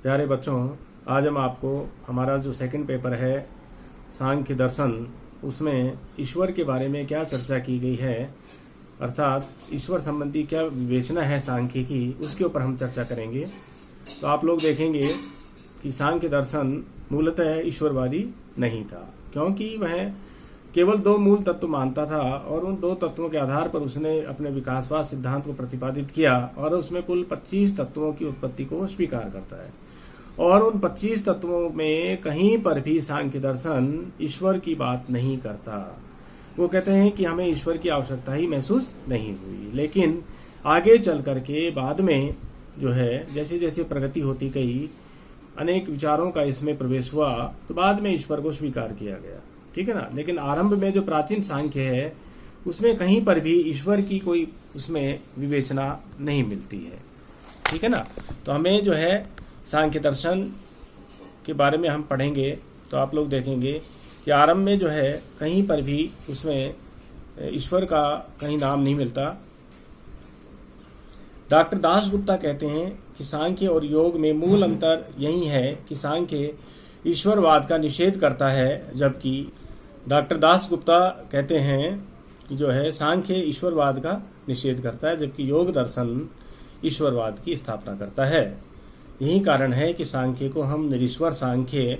प्यारे बच्चों, आज हम आपको हमारा जो सेकंड पेपर है सांख्य दर्शन, उसमें ईश्वर के बारे में क्या चर्चा की गई है, अर्थात ईश्वर संबंधी क्या विवेचना है सांख्य की, उसके ऊपर हम चर्चा करेंगे। तो आप लोग देखेंगे कि सांख्य दर्शन मूलतः ईश्वरवादी नहीं था, क्योंकि वह केवल दो मूल तत्व मानता था और उन दो तत्वों के आधार पर उसने अपने विकासवाद सिद्धांत को प्रतिपादित किया और उसमें कुल 25 तत्वों की उत्पत्ति को स्वीकार करता है। और उन 25 तत्वों में कहीं पर भी सांख्य दर्शन ईश्वर की बात नहीं करता। वो कहते हैं कि हमें ईश्वर की आवश्यकता ही महसूस नहीं हुई, लेकिन आगे चल करके बाद में जो है जैसे जैसे प्रगति होती गई, अनेक विचारों का इसमें प्रवेश हुआ, तो बाद में ईश्वर को स्वीकार किया गया, ठीक है ना। लेकिन आरंभ में जो प्राचीन सांख्य है उसमें कहीं पर भी ईश्वर की कोई उसमें विवेचना नहीं मिलती है, ठीक है ना। तो हमें जो है सांख्य दर्शन के बारे में हम पढ़ेंगे तो आप लोग देखेंगे कि आरंभ में जो है कहीं पर भी उसमें ईश्वर का कहीं नाम नहीं मिलता। डॉक्टर दासगुप्ता कहते हैं कि सांख्य और योग में मूल अंतर यही है कि सांख्य ईश्वरवाद का निषेध करता है, जबकि डॉक्टर दासगुप्ता कहते हैं कि जो है सांख्य ईश्वरवाद का निषेध करता है, जबकि योग दर्शन ईश्वरवाद की स्थापना करता है। यही कारण है कि सांख्य को हम निरीश्वर सांख्य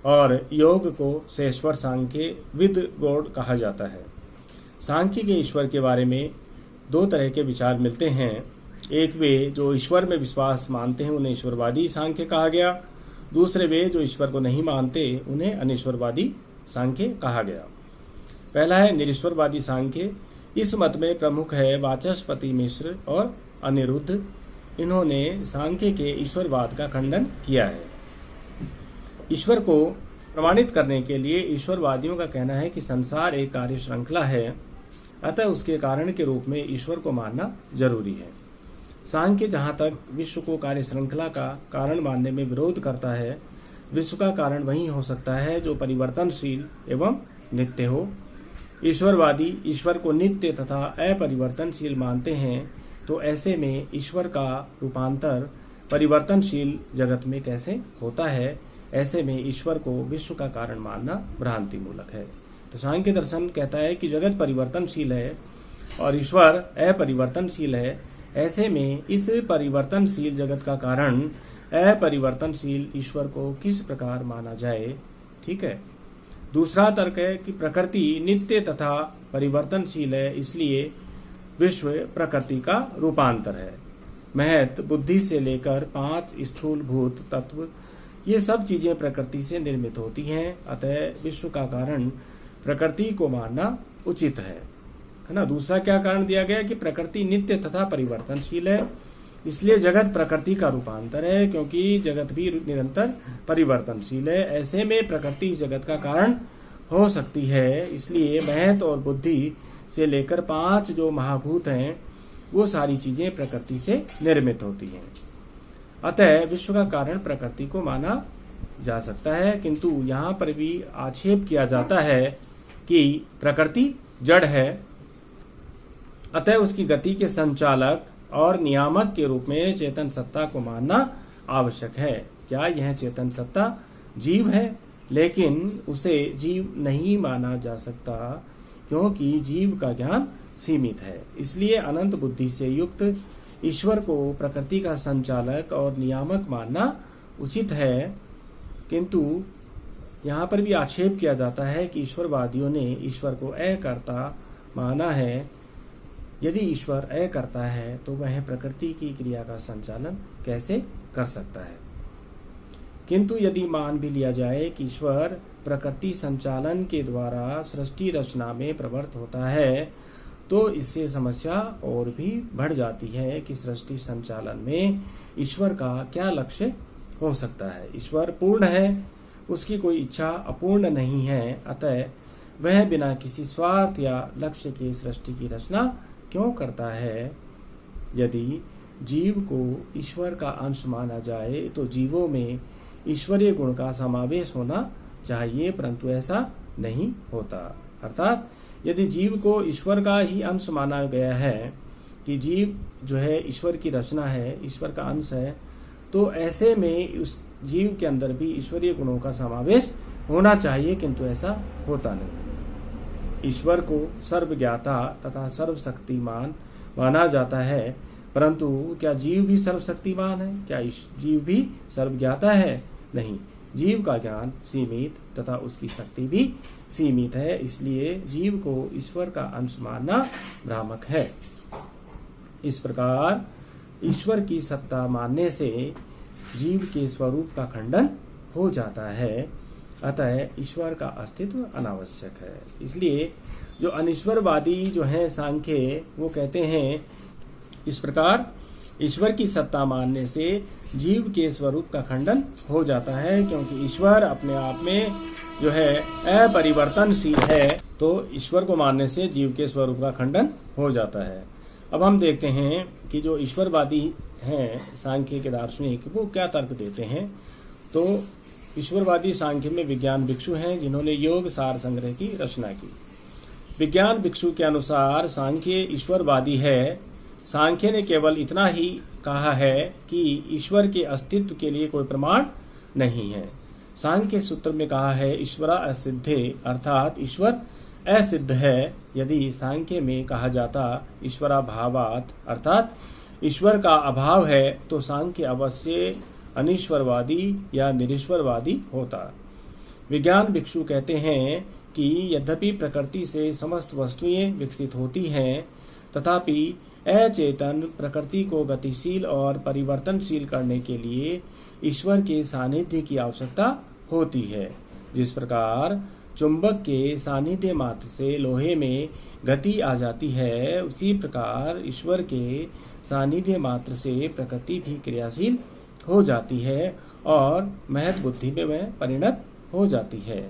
और योग को सेश्वर सांख्य विद गॉड कहा जाता है। सांख्य के ईश्वर के बारे में दो तरह के विचार मिलते हैं। एक वे जो ईश्वर में विश्वास मानते हैं उन्हें ईश्वरवादी सांख्य कहा गया, दूसरे वे जो ईश्वर को नहीं मानते उन्हें अनिश्वरवादी सांख्य कहा गया। पहला है निरीश्वरवादी सांख्य। इस मत में प्रमुख है वाचस्पति मिश्र और अनिरुद्ध। इन्होंने सांख्य के ईश्वरवाद का खंडन किया है। ईश्वर को प्रमाणित करने के लिए ईश्वरवादियों का कहना है कि संसार एक कार्य श्रृंखला है, अतः उसके कारण के रूप में ईश्वर को मानना जरूरी है। सांख्य जहां तक विश्व को कार्य श्रृंखला का कारण मानने में विरोध करता है, विश्व का कारण वही हो सकता है जो परिवर्तनशील एवं नित्य हो। ईश्वरवादी ईश्वर को नित्य तथा अपरिवर्तनशील मानते हैं, तो ऐसे में ईश्वर का रूपांतर परिवर्तनशील जगत में कैसे होता है? ऐसे में ईश्वर को विश्व का कारण मानना भ्रांति मूलक है। तो सांख्य दर्शन कहता है कि जगत परिवर्तनशील है और ईश्वर अपरिवर्तनशील है। ऐसे में इस परिवर्तनशील जगत का कारण अपरिवर्तनशील ईश्वर को किस प्रकार माना जाए? ठीक है। दूसरा तर्क है कि प्रकृति नित्य तथा परिवर्तनशील है, इसलिए विश्व प्रकृति का रूपांतर है। महत बुद्धि से लेकर 5 स्थूलभूत तत्व, ये सब चीजें प्रकृति से निर्मित होती हैं, अतः विश्व का कारण प्रकृति को मानना उचित है ना। दूसरा क्या कारण दिया गया कि प्रकृति नित्य तथा परिवर्तनशील है, इसलिए जगत प्रकृति का रूपांतर है, क्योंकि जगत भी निरंतर परिवर्तनशील है। ऐसे में प्रकृति जगत का कारण हो सकती है, इसलिए महत और बुद्धि से लेकर 5 जो महाभूत हैं वो सारी चीजें प्रकृति से निर्मित होती हैं, अतः विश्व का कारण प्रकृति को माना जा सकता है। किंतु यहाँ पर भी आक्षेप किया जाता है कि प्रकृति जड़ है, अतः उसकी गति के संचालक और नियामक के रूप में चेतन सत्ता को मानना आवश्यक है। क्या यह चेतन सत्ता जीव है? लेकिन उसे जीव नहीं माना जा सकता, क्योंकि जीव का ज्ञान सीमित है। इसलिए अनंत बुद्धि से युक्त ईश्वर को प्रकृति का संचालक और नियामक मानना उचित है। किंतु यहाँ पर भी आक्षेप किया जाता है कि ईश्वरवादियों ने ईश्वर को अकर्ता माना है। यदि ईश्वर अकर्ता है तो वह प्रकृति की क्रिया का संचालन कैसे कर सकता है? किंतु यदि मान भी लिया जाए कि ईश्वर प्रकृति संचालन के द्वारा सृष्टि रचना में प्रवृत्त होता है, तो इससे समस्या और भी बढ़ जाती है कि सृष्टि संचालन में ईश्वर का क्या लक्ष्य हो सकता है। ईश्वर पूर्ण है, उसकी कोई इच्छा अपूर्ण नहीं है, अतः वह बिना किसी स्वार्थ या लक्ष्य के सृष्टि की रचना क्यों करता है? यदि जीव को ईश्वर का अंश माना जाए तो जीवों में ईश्वरीय गुण का समावेश होना चाहिए, परंतु ऐसा नहीं होता। अर्थात यदि जीव को ईश्वर का ही अंश माना गया है कि जीव जो है ईश्वर की रचना है, ईश्वर का अंश है, तो ऐसे में उस जीव के अंदर भी ईश्वरीय गुणों का समावेश होना चाहिए, किंतु ऐसा होता नहीं। ईश्वर को सर्वज्ञाता तथा सर्वशक्तिमान माना जाता है, परंतु क्या जीव भी सर्वशक्तिमान है? क्या जीव भी सर्वज्ञाता है? नहीं, जीव का ज्ञान सीमित तथा उसकी शक्ति भी सीमित है, इसलिए जीव को ईश्वर का अंश मानना भ्रामक है। इस प्रकार ईश्वर की सत्ता मानने से जीव के स्वरूप का खंडन हो जाता है, अतः ईश्वर का अस्तित्व अनावश्यक है। इसलिए जो अनीश्वरवादी जो हैं सांख्य, वो कहते हैं इस प्रकार ईश्वर की सत्ता मानने से जीव के स्वरूप का खंडन हो जाता है, क्योंकि ईश्वर अपने आप में जो है अपरिवर्तनशील है, तो ईश्वर को मानने से जीव के स्वरूप का खंडन हो जाता है। अब हम देखते हैं कि जो ईश्वरवादी हैं सांख्य के दार्शनिक, वो क्या तर्क देते हैं। तो ईश्वरवादी सांख्य में विज्ञान भिक्षु हैं, जिन्होंने योग सार संग्रह की रचना की। विज्ञान भिक्षु के अनुसार सांख्य ईश्वरवादी है। सांख्य ने केवल इतना ही कहा है कि ईश्वर के अस्तित्व के लिए कोई प्रमाण नहीं है। सांख्य सूत्र में कहा है ईश्वरा असिद्धे, अर्थात ईश्वर असिद्ध है। यदि सांख्य में कहा जाता ईश्वरा भावात, अर्थात ईश्वर का अभाव है, तो सांख्य अवश्य अनीश्वरवादी या निरीश्वरवादी होता। विज्ञान भिक्षु कहते हैं कि यद्यपि प्रकृति से समस्त वस्तुएं विकसित होती हैं, तथापि अचेतन प्रकृति को गतिशील और परिवर्तनशील करने के लिए ईश्वर के सानिध्य की आवश्यकता होती है। जिस प्रकार चुंबक के सानिध्य मात्र से लोहे में गति आ जाती है, उसी प्रकार ईश्वर के सानिध्य मात्र से प्रकृति भी क्रियाशील हो जाती है और महत बुद्धि में वह परिणत हो जाती है।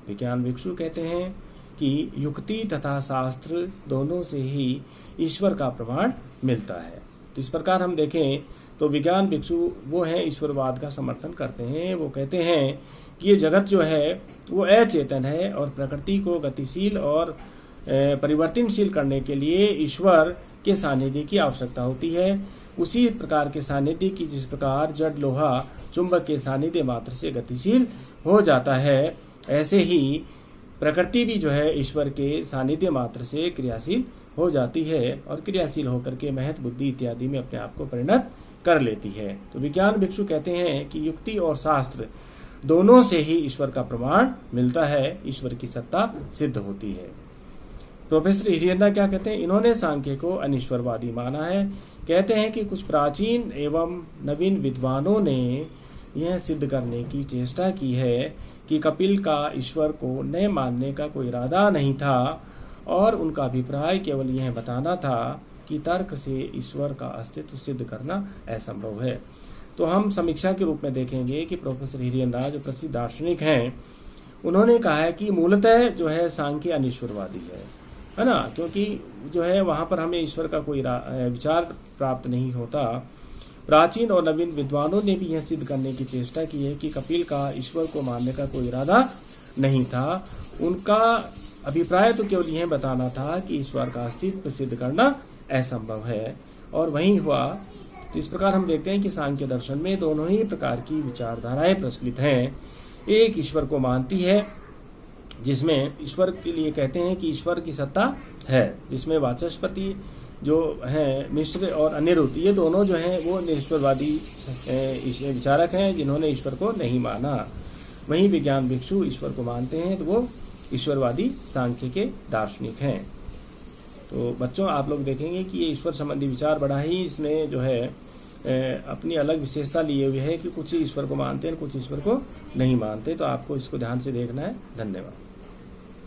विज्ञान भिक्षु कहते हैं कि युक्ति तथा शास्त्र दोनों से ही ईश्वर का प्रमाण मिलता है। तो इस प्रकार हम देखें तो विज्ञान भिक्षु वो हैं ईश्वरवाद का समर्थन करते हैं। वो कहते हैं कि ये जगत जो है वो अचेतन है और प्रकृति को गतिशील और परिवर्तनशील करने के लिए ईश्वर के सानिध्य की आवश्यकता होती है। उसी प्रकार के सानिध्य की, जिस प्रकार जड़ लोहा चुंबक के सानिध्य मात्र से गतिशील हो जाता है, ऐसे ही प्रकृति भी जो है ईश्वर के सानिध्य मात्र से क्रियाशील हो जाती है और क्रियाशील होकर के महत बुद्धि इत्यादि में अपने आप को परिणत कर लेती है। तो विज्ञान भिक्षु कहते हैं कि युक्ति और शास्त्र दोनों से ही ईश्वर का प्रमाण मिलता है, ईश्वर की सत्ता सिद्ध होती है। प्रोफेसर हिरियन्ना क्या कहते हैं, इन्होंने सांख्य को अनीश्वरवादी माना है। कहते हैं कि कुछ प्राचीन एवं नवीन विद्वानों ने यह सिद्ध करने की चेष्टा की है कि कपिल का ईश्वर को न मानने का कोई इरादा नहीं था और उनका अभिप्राय केवल यह बताना था कि तर्क से ईश्वर का अस्तित्व सिद्ध करना असंभव है। तो हम समीक्षा के रूप में देखेंगे कि प्रोफेसर हिरियन्ना जो प्रसिद्ध दार्शनिक हैं, उन्होंने कहा है कि मूलतः जो है सांख्य अनीश्वरवादी है ना, क्योंकि जो है वहां पर हमें ईश्वर का कोई विचार प्राप्त नहीं होता। प्राचीन और नवीन विद्वानों ने भी यह सिद्ध करने की चेष्टा की है कि कपिल का ईश्वर को मानने का कोई इरादा नहीं था। उनका अभिप्राय तो केवल यह बताना था कि ईश्वर का अस्तित्व सिद्ध करना असंभव है और वही हुआ। तो इस प्रकार हम देखते हैं कि सांख्य दर्शन में दोनों ही प्रकार की विचारधाराएं प्रचलित हैं। एक ईश्वर को मानती है, जिसमें ईश्वर के लिए कहते हैं कि ईश्वर की सत्ता है, जिसमें वाचस्पति जो हैं मिश्र और अनिरुद्ध, ये दोनों जो हैं वो निरीश्वरवादी विचारक हैं जिन्होंने ईश्वर को नहीं माना। वहीं विज्ञान भिक्षु ईश्वर को मानते हैं, तो वो ईश्वरवादी सांख्य के दार्शनिक हैं। तो बच्चों, आप लोग देखेंगे कि ये ईश्वर संबंधी विचार बड़ा ही इसमें जो है अपनी अलग विशेषता लिए हुए है कि कुछ ईश्वर को मानते हैं, कुछ ईश्वर को नहीं मानते। तो आपको इसको ध्यान से देखना है। धन्यवाद।